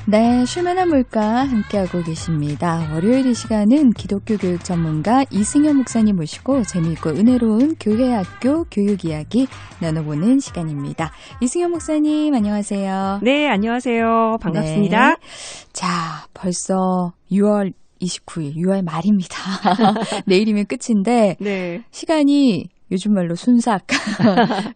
네, 쉴만한 물가 함께하고 계십니다. 월요일 이 시간은 기독교 교육 전문가 이승현 목사님 모시고 재미있고 은혜로운 교회학교 교육 이야기 나눠보는 시간입니다. 이승현 목사님 안녕하세요. 네, 안녕하세요. 반갑습니다. 네. 자, 벌써 6월 29일, 6월 말입니다. 내일이면 끝인데 네. 시간이 요즘 말로 순삭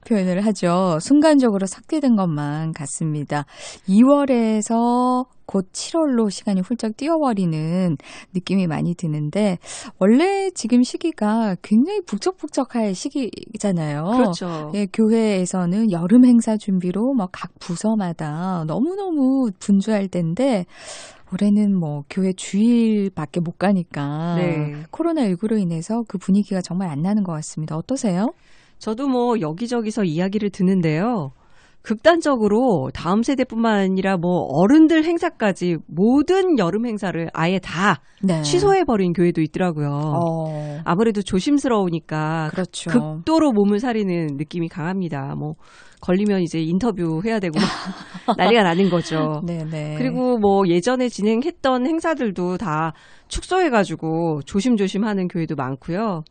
표현을 하죠. 순간적으로 삭제된 것만 같습니다. 2월에서 곧 7월로 시간이 훌쩍 뛰어버리는 느낌이 많이 드는데 원래 지금 시기가 굉장히 북적북적할 시기잖아요. 그렇죠. 예, 교회에서는 여름 행사 준비로 막 각 부서마다 너무너무 분주할 때인데 올해는 뭐 교회 주일밖에 못 가니까 네. 코로나19로 인해서 그 분위기가 정말 안 나는 것 같습니다. 어떠세요? 저도 뭐 여기저기서 이야기를 듣는데요. 극단적으로 다음 세대뿐만 아니라 뭐 어른들 행사까지 모든 여름 행사를 아예 다 네. 취소해버린 교회도 있더라고요. 아무래도 조심스러우니까 그렇죠. 극도로 몸을 사리는 느낌이 강합니다. 뭐 걸리면 이제 인터뷰 해야 되고 난리가 나는 거죠. 네네. 그리고 뭐 예전에 진행했던 행사들도 다 축소해가지고 조심조심 하는 교회도 많고요.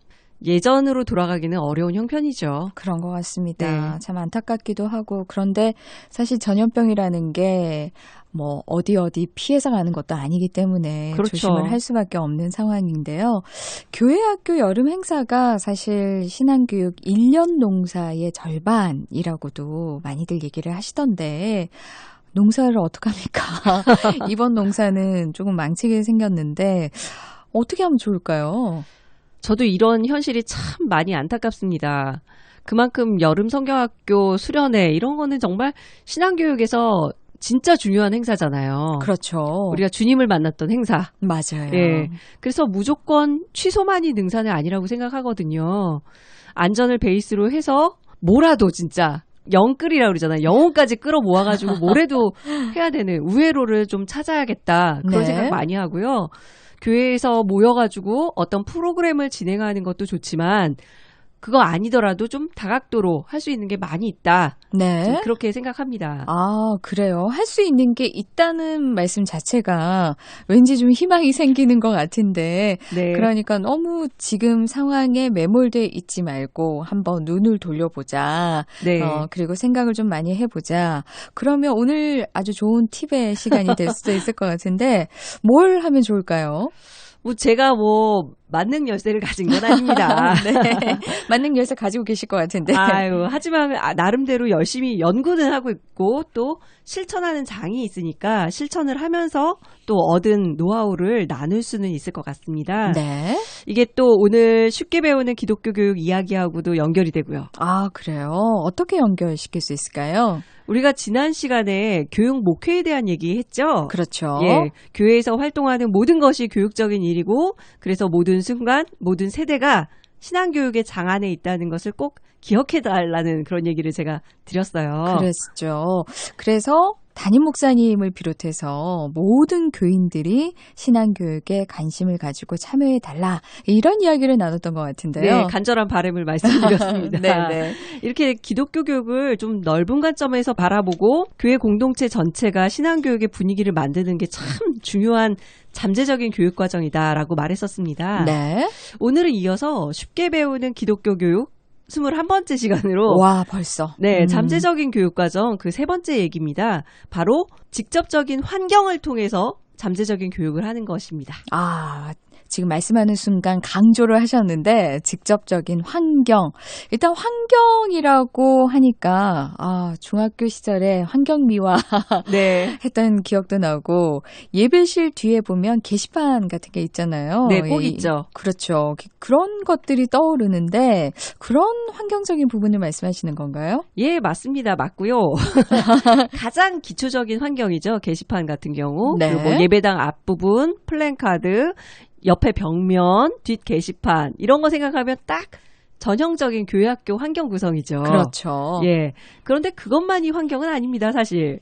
예전으로 돌아가기는 어려운 형편이죠. 그런 것 같습니다. 네. 참 안타깝기도 하고 그런데 사실 전염병이라는 게 뭐 어디 피해서 가는 것도 아니기 때문에 그렇죠. 조심을 할 수밖에 없는 상황인데요. 교회학교 여름 행사가 사실 신앙교육 1년 농사의 절반이라고도 많이들 얘기를 하시던데 농사를 어떡합니까? 이번 농사는 조금 망치게 생겼는데 어떻게 하면 좋을까요? 저도 이런 현실이 참 많이 안타깝습니다. 그만큼 여름 성경학교 수련회 이런 거는 정말 신앙교육에서 진짜 중요한 행사잖아요. 그렇죠. 우리가 주님을 만났던 행사. 맞아요. 네. 그래서 무조건 취소만이 능사는 아니라고 생각하거든요. 안전을 베이스로 해서 뭐라도 진짜 영끌이라고 그러잖아요. 영혼까지 끌어 모아가지고 뭐래도 해야 되는 우회로를 좀 찾아야겠다. 그런 네. 생각 많이 하고요. 교회에서 모여가지고 어떤 프로그램을 진행하는 것도 좋지만 그거 아니더라도 좀 다각도로 할 수 있는 게 많이 있다. 네. 그렇게 생각합니다. 아, 그래요. 할 수 있는 게 있다는 말씀 자체가 왠지 좀 희망이 생기는 것 같은데 네. 그러니까 너무 지금 상황에 매몰돼 있지 말고 한번 눈을 돌려보자. 네. 그리고 생각을 좀 많이 해보자. 그러면 오늘 아주 좋은 팁의 시간이 될 수도 있을 것 같은데 뭘 하면 좋을까요? 뭐 제가 뭐 만능 열쇠를 가진 건 아닙니다. 네. 만능 열쇠 가지고 계실 것 같은데. 아유, 하지만 나름대로 열심히 연구는 하고 있고 또 실천하는 장이 있으니까 실천을 하면서 또 얻은 노하우를 나눌 수는 있을 것 같습니다. 네. 이게 또 오늘 쉽게 배우는 기독교 교육 이야기하고도 연결이 되고요. 아, 그래요? 어떻게 연결시킬 수 있을까요? 우리가 지난 시간에 교육 목회에 대한 얘기했죠? 그렇죠. 예, 교회에서 활동하는 모든 것이 교육적인 일이고 그래서 모든 순간, 모든 세대가 신앙교육의 장안에 있다는 것을 꼭 기억해달라는 그런 얘기를 제가 드렸어요. 그랬죠. 그래서 담임 목사님을 비롯해서 모든 교인들이 신앙교육에 관심을 가지고 참여해달라. 이런 이야기를 나눴던 것 같은데요. 네, 간절한 바람을 말씀드렸습니다. 네네. 이렇게 기독교 교육을 좀 넓은 관점에서 바라보고 교회 공동체 전체가 신앙교육의 분위기를 만드는 게 참 중요한 잠재적인 교육 과정이다라고 말했었습니다. 네. 오늘은 이어서 쉽게 배우는 기독교 교육 21번째 시간으로 와, 벌써. 네, 잠재적인 교육 과정 그 세 번째 얘기입니다. 바로 직접적인 환경을 통해서 잠재적인 교육을 하는 것입니다. 아, 지금 말씀하는 순간 강조를 하셨는데 직접적인 환경. 일단 환경이라고 하니까 중학교 시절에 환경미화 네. 했던 기억도 나고 예배실 뒤에 보면 게시판 같은 게 있잖아요. 네, 꼭 있죠. 그렇죠. 그런 것들이 떠오르는데 그런 환경적인 부분을 말씀하시는 건가요? 예, 맞습니다. 맞고요. 가장 기초적인 환경이죠. 게시판 같은 경우. 네. 그리고 예배당 앞부분, 플랜카드, 옆에 벽면, 뒷 게시판 이런 거 생각하면 딱 전형적인 교회학교 환경 구성이죠. 그렇죠. 예. 그런데 그것만이 환경은 아닙니다, 사실.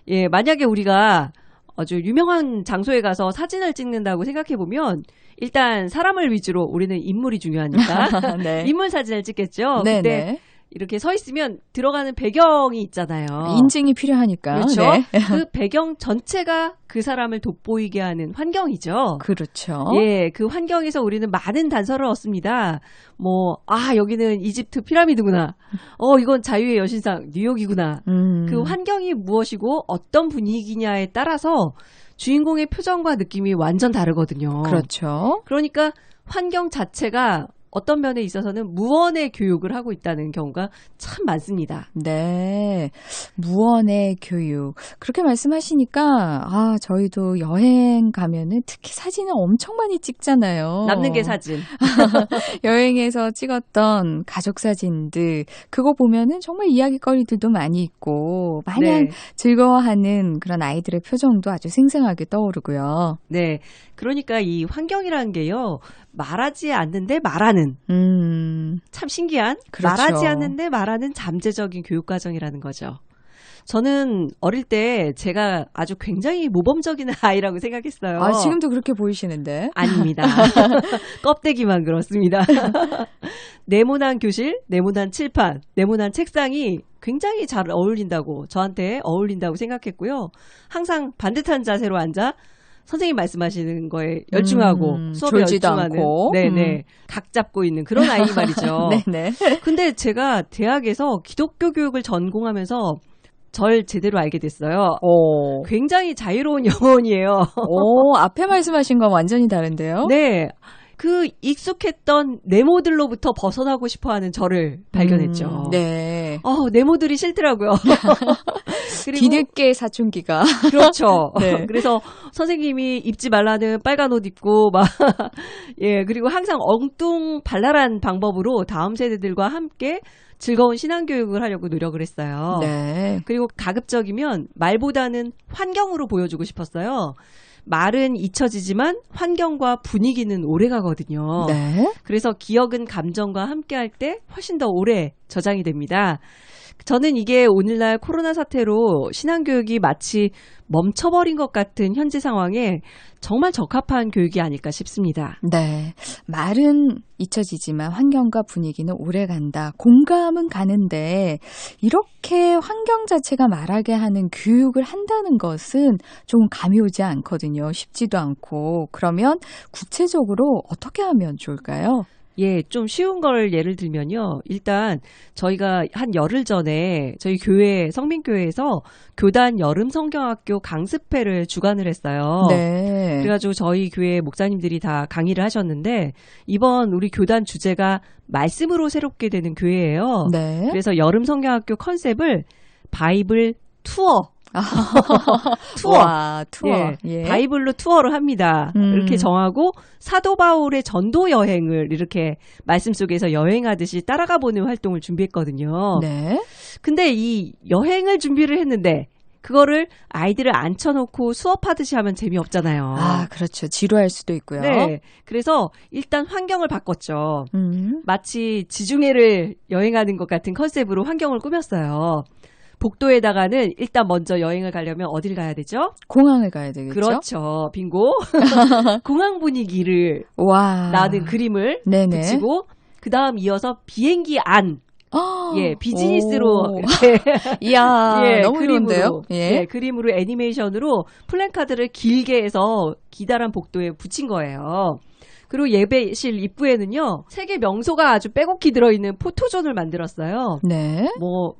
예, 만약에 우리가 아주 유명한 장소에 가서 사진을 찍는다고 생각해 보면 일단 사람을 위주로 우리는 인물이 중요하니까 네. 인물 사진을 찍겠죠. 네네. 그때 이렇게 서 있으면 들어가는 배경이 있잖아요. 인증이 필요하니까. 그렇죠. 네. 그 배경 전체가 그 사람을 돋보이게 하는 환경이죠. 그렇죠. 예, 그 환경에서 우리는 많은 단서를 얻습니다. 여기는 이집트 피라미드구나. 이건 자유의 여신상 뉴욕이구나. 그 환경이 무엇이고 어떤 분위기냐에 따라서 주인공의 표정과 느낌이 완전 다르거든요. 그렇죠. 그러니까 환경 자체가 어떤 면에 있어서는 무언의 교육을 하고 있다는 경우가 참 많습니다. 네. 무언의 교육. 그렇게 말씀하시니까, 저희도 여행 가면은 특히 사진을 엄청 많이 찍잖아요. 남는 게 사진. 여행에서 찍었던 가족 사진들, 그거 보면은 정말 이야기거리들도 많이 있고, 마냥 네. 즐거워하는 그런 아이들의 표정도 아주 생생하게 떠오르고요. 네. 그러니까 이 환경이라는 게요. 말하지 않는데 말하는. 참 신기한. 그렇죠. 말하지 않는데 말하는 잠재적인 교육과정이라는 거죠. 저는 어릴 때 제가 아주 굉장히 모범적인 아이라고 생각했어요. 지금도 그렇게 보이시는데. 아닙니다. 껍데기만 그렇습니다. 네모난 교실, 네모난 칠판, 네모난 책상이 굉장히 잘 어울린다고, 저한테 어울린다고 생각했고요. 항상 반듯한 자세로 앉아 선생님 말씀하시는 거에 열중하고 수업에 졸지도 열중하는 않고. 네네 각 잡고 있는 그런 아이 말이죠. 네네. 근데 제가 대학에서 기독교 교육을 전공하면서 절 제대로 알게 됐어요. 굉장히 자유로운 영혼이에요. 앞에 말씀하신 건 완전히 다른데요? 네. 그 익숙했던 네모들로부터 벗어나고 싶어하는 저를 발견했죠. 네. 네모들이 싫더라고요. 그리고 뒤늦게 사춘기가. 그렇죠. 네. 그래서 선생님이 입지 말라는 빨간 옷 입고 그리고 항상 엉뚱발랄한 방법으로 다음 세대들과 함께 즐거운 신앙교육을 하려고 노력을 했어요. 네. 그리고 가급적이면 말보다는 환경으로 보여주고 싶었어요. 말은 잊혀지지만 환경과 분위기는 오래가거든요. 네. 그래서 기억은 감정과 함께할 때 훨씬 더 오래 저장이 됩니다. 저는 이게 오늘날 코로나 사태로 신앙교육이 마치 멈춰버린 것 같은 현재 상황에 정말 적합한 교육이 아닐까 싶습니다. 네. 말은 잊혀지지만 환경과 분위기는 오래간다. 공감은 가는데 이렇게 환경 자체가 말하게 하는 교육을 한다는 것은 조금 감이 오지 않거든요. 쉽지도 않고. 그러면 구체적으로 어떻게 하면 좋을까요? 예, 좀 쉬운 걸 예를 들면요. 일단 저희가 한 열흘 전에 저희 교회 성민교회에서 교단 여름 성경학교 강습회를 주관을 했어요. 네. 그래가지고 저희 교회 목사님들이 다 강의를 하셨는데 이번 우리 교단 주제가 말씀으로 새롭게 되는 교회예요. 네. 그래서 여름 성경학교 컨셉을 바이블 투어. 투어. 와, 투어. 예. 바이블로 투어를 합니다. 이렇게 정하고 사도 바울의 전도 여행을 이렇게 말씀 속에서 여행하듯이 따라가 보는 활동을 준비했거든요. 네. 근데 이 여행을 준비를 했는데 그거를 아이들을 앉혀놓고 수업하듯이 하면 재미없잖아요. 그렇죠. 지루할 수도 있고요. 네. 그래서 일단 환경을 바꿨죠. 마치 지중해를 여행하는 것 같은 컨셉으로 환경을 꾸몄어요. 복도에다가는 일단 먼저 여행을 가려면 어딜 가야 되죠? 공항을 가야 되겠죠? 그렇죠. 빙고. 공항 분위기를 나는 그림을 네네. 붙이고 그다음 이어서 비행기 안 비즈니스로 이야, 너무 그림으로 좋은데요? 그림으로 애니메이션으로 플랜카드를 길게 해서 기다란 복도에 붙인 거예요. 그리고 예배실 입구에는요, 세계 명소가 아주 빼곡히 들어있는 포토존을 만들었어요. 네.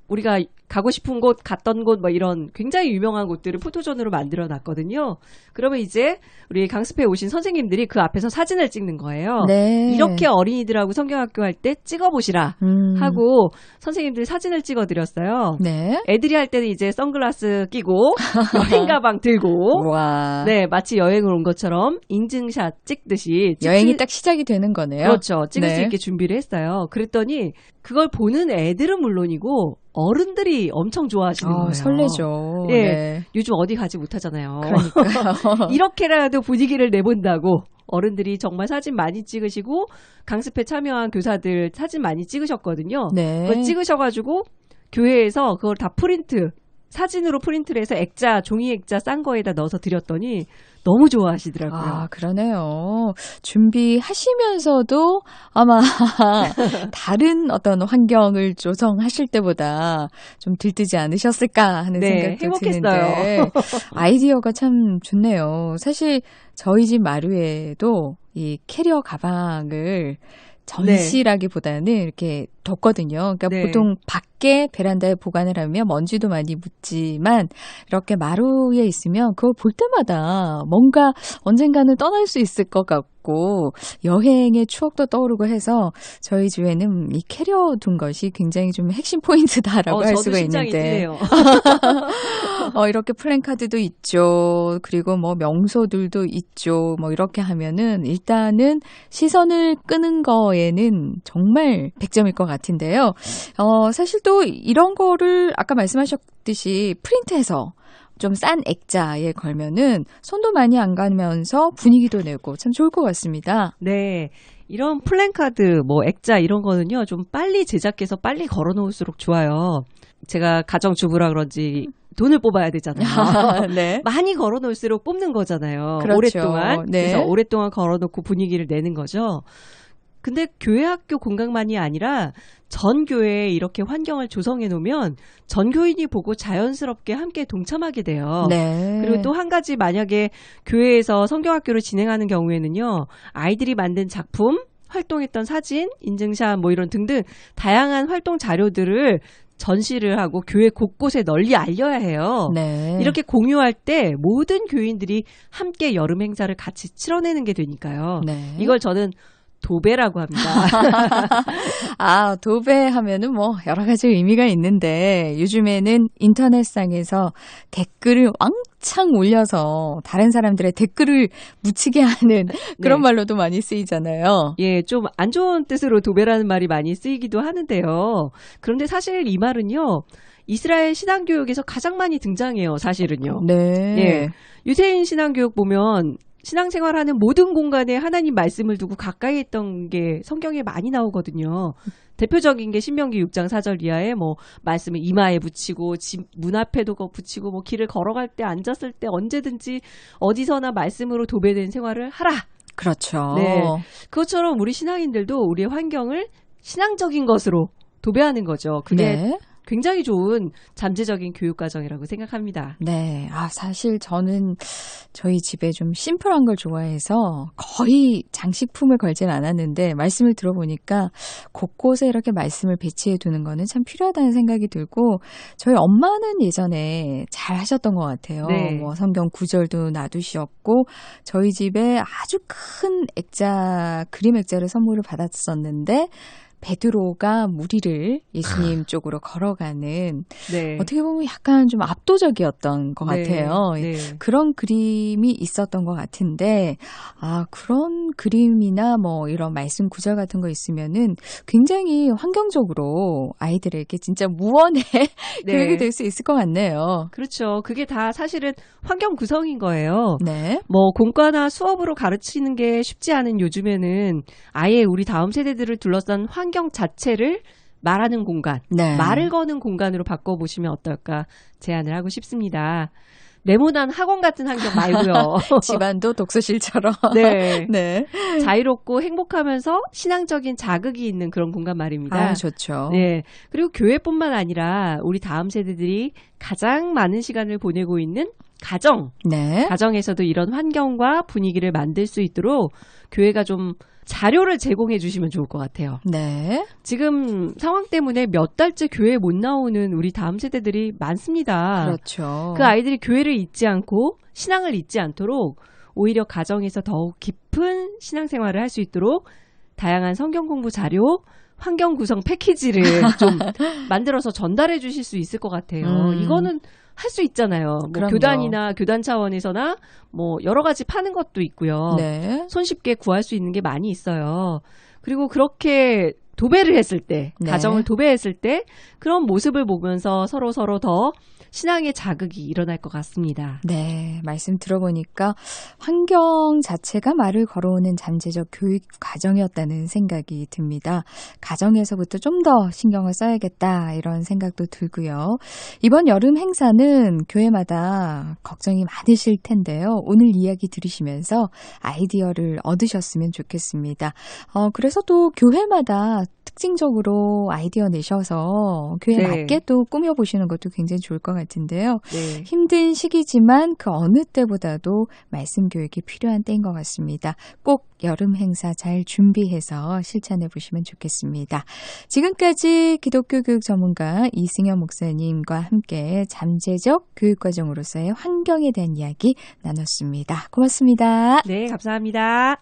우리가 가고 싶은 곳, 갔던 곳, 이런 굉장히 유명한 곳들을 포토존으로 만들어 놨거든요. 그러면 이제 우리 강습회에 오신 선생님들이 그 앞에서 사진을 찍는 거예요. 네. 이렇게 어린이들하고 성경학교 할 때 찍어보시라 하고 선생님들이 사진을 찍어드렸어요. 네. 애들이 할 때는 이제 선글라스 끼고 여행 가방 들고 와. 네, 마치 여행을 온 것처럼 인증샷 찍듯이 여행이 딱 시작이 되는 거네요. 그렇죠. 찍을 수 네. 있게 준비를 했어요. 그랬더니 그걸 보는 애들은 물론이고 어른들이 엄청 좋아하시는 거예요. 설레죠. 예, 네. 요즘 어디 가지 못하잖아요. 그러니까요. 이렇게라도 분위기를 내본다고 어른들이 정말 사진 많이 찍으시고 강습회 참여한 교사들 사진 많이 찍으셨거든요. 네. 그걸 찍으셔가지고 교회에서 그걸 다 프린트 사진으로 프린트를 해서 액자, 종이 액자 싼 거에다 넣어서 드렸더니 너무 좋아하시더라고요. 아, 그러네요. 준비하시면서도 아마 다른 어떤 환경을 조성하실 때보다 좀 들뜨지 않으셨을까 하는 네, 생각도 행복했어요. 드는데 아이디어가 참 좋네요. 사실 저희 집 마루에도 이 캐리어 가방을 전시라기보다는 이렇게 뒀거든요. 그러니까 네. 보통 밖에 베란다에 보관을 하면 먼지도 많이 묻지만 이렇게 마루에 있으면 그걸 볼 때마다 뭔가 언젠가는 떠날 수 있을 것 같고 여행의 추억도 떠오르고 해서 저희 집에는 이 캐리어 둔 것이 굉장히 좀 핵심 포인트다라고 할 수가 저도 심장이 있는데 뛰네요. 이렇게 플랜카드도 있죠. 그리고 뭐 명소들도 있죠. 뭐 이렇게 하면은 일단은 시선을 끄는 거에는 정말 100점일 것 같은데요. 사실 또 이런 거를 아까 말씀하셨듯이 프린트해서 좀 싼 액자에 걸면은 손도 많이 안 가면서 분위기도 내고 참 좋을 것 같습니다. 네. 이런 플랜카드, 뭐 액자 이런 거는요, 좀 빨리 제작해서 빨리 걸어 놓을수록 좋아요. 제가 가정주부라 그런지 돈을 뽑아야 되잖아요. 네. 많이 걸어 놓을수록 뽑는 거잖아요. 그렇죠. 오랫동안. 네. 그래서 오랫동안 걸어 놓고 분위기를 내는 거죠. 근데 교회 학교 공간만이 아니라 전 교회에 이렇게 환경을 조성해 놓으면 전 교인이 보고 자연스럽게 함께 동참하게 돼요. 네. 그리고 또 한 가지 만약에 교회에서 성경학교를 진행하는 경우에는요. 아이들이 만든 작품, 활동했던 사진, 인증샷 뭐 이런 등등 다양한 활동 자료들을 전시를 하고 교회 곳곳에 널리 알려야 해요. 네. 이렇게 공유할 때 모든 교인들이 함께 여름 행사를 같이 치러내는 게 되니까요. 네. 이걸 저는 도배라고 합니다. 아, 도배하면은 뭐 여러 가지 의미가 있는데 요즘에는 인터넷상에서 댓글을 왕창 올려서 다른 사람들의 댓글을 묻히게 하는 그런 네. 말로도 많이 쓰이잖아요. 예, 좀 안 좋은 뜻으로 도배라는 말이 많이 쓰이기도 하는데요. 그런데 사실 이 말은요. 이스라엘 신앙교육에서 가장 많이 등장해요. 사실은요. 네. 예. 유대인 신앙교육 보면 신앙생활하는 모든 공간에 하나님 말씀을 두고 가까이 했던 게 성경에 많이 나오거든요. 대표적인 게 신명기 6장 4절 이하에 뭐 말씀을 이마에 붙이고 집 문 앞에도 붙이고 뭐 길을 걸어갈 때 앉았을 때 언제든지 어디서나 말씀으로 도배된 생활을 하라. 그렇죠. 네. 그것처럼 우리 신앙인들도 우리의 환경을 신앙적인 것으로 도배하는 거죠. 그게 네. 굉장히 좋은 잠재적인 교육 과정이라고 생각합니다. 네. 아, 사실 저는 저희 집에 좀 심플한 걸 좋아해서 거의 장식품을 걸진 않았는데 말씀을 들어보니까 곳곳에 이렇게 말씀을 배치해 두는 거는 참 필요하다는 생각이 들고 저희 엄마는 예전에 잘 하셨던 것 같아요. 네. 뭐 성경 구절도 놔두셨고 저희 집에 아주 큰 액자, 그림 액자를 선물을 받았었는데 베드로가 무리를 예수님 쪽으로 걸어가는 네. 어떻게 보면 약간 좀 압도적이었던 것 네. 같아요. 네. 그런 그림이 있었던 것 같은데, 아, 그런 그림이나 뭐 이런 말씀 구절 같은 거 있으면은 굉장히 환경적으로 아이들에게 진짜 무언의 교육이 될 수 있을 것 같네요. 그렇죠. 그게 다 사실은 환경 구성인 거예요. 네. 뭐 공과나 수업으로 가르치는 게 쉽지 않은 요즘에는 아예 우리 다음 세대들을 둘러싼 환경 자체를 말하는 공간, 네. 말을 거는 공간으로 바꿔보시면 어떨까 제안을 하고 싶습니다. 네모난 학원 같은 환경 말고요. 집안도 독서실처럼. 네. 네. 자유롭고 행복하면서 신앙적인 자극이 있는 그런 공간 말입니다. 아, 좋죠. 네. 그리고 교회뿐만 아니라 우리 다음 세대들이 가장 많은 시간을 보내고 있는 가정. 네. 가정에서도 이런 환경과 분위기를 만들 수 있도록 교회가 좀 자료를 제공해 주시면 좋을 것 같아요. 네. 지금 상황 때문에 몇 달째 교회에 못 나오는 우리 다음 세대들이 많습니다. 그렇죠. 그 아이들이 교회를 잊지 않고 신앙을 잊지 않도록 오히려 가정에서 더욱 깊은 신앙생활을 할 수 있도록 다양한 성경 공부 자료, 환경 구성 패키지를 좀 만들어서 전달해 주실 수 있을 것 같아요. 이거는 할 수 있잖아요. 뭐 그럼요. 교단이나 교단 차원에서나 뭐 여러 가지 파는 것도 있고요. 네. 손쉽게 구할 수 있는 게 많이 있어요. 그리고 그렇게 도배를 했을 때, 네. 가정을 도배했을 때 그런 모습을 보면서 서로 더 신앙의 자극이 일어날 것 같습니다. 네, 말씀 들어보니까 환경 자체가 말을 걸어오는 잠재적 교육 과정이었다는 생각이 듭니다. 가정에서부터 좀 더 신경을 써야겠다 이런 생각도 들고요. 이번 여름 행사는 교회마다 걱정이 많으실 텐데요. 오늘 이야기 들으시면서 아이디어를 얻으셨으면 좋겠습니다. 그래서 또 교회마다 특징적으로 아이디어 내셔서 교회 네. 맞게 또 꾸며보시는 것도 굉장히 좋을 것 같은데요. 네. 힘든 시기지만 그 어느 때보다도 말씀 교육이 필요한 때인 것 같습니다. 꼭 여름 행사 잘 준비해서 실천해 보시면 좋겠습니다. 지금까지 기독교 교육 전문가 이승현 목사님과 함께 잠재적 교육과정으로서의 환경에 대한 이야기 나눴습니다. 고맙습니다. 네, 감사합니다.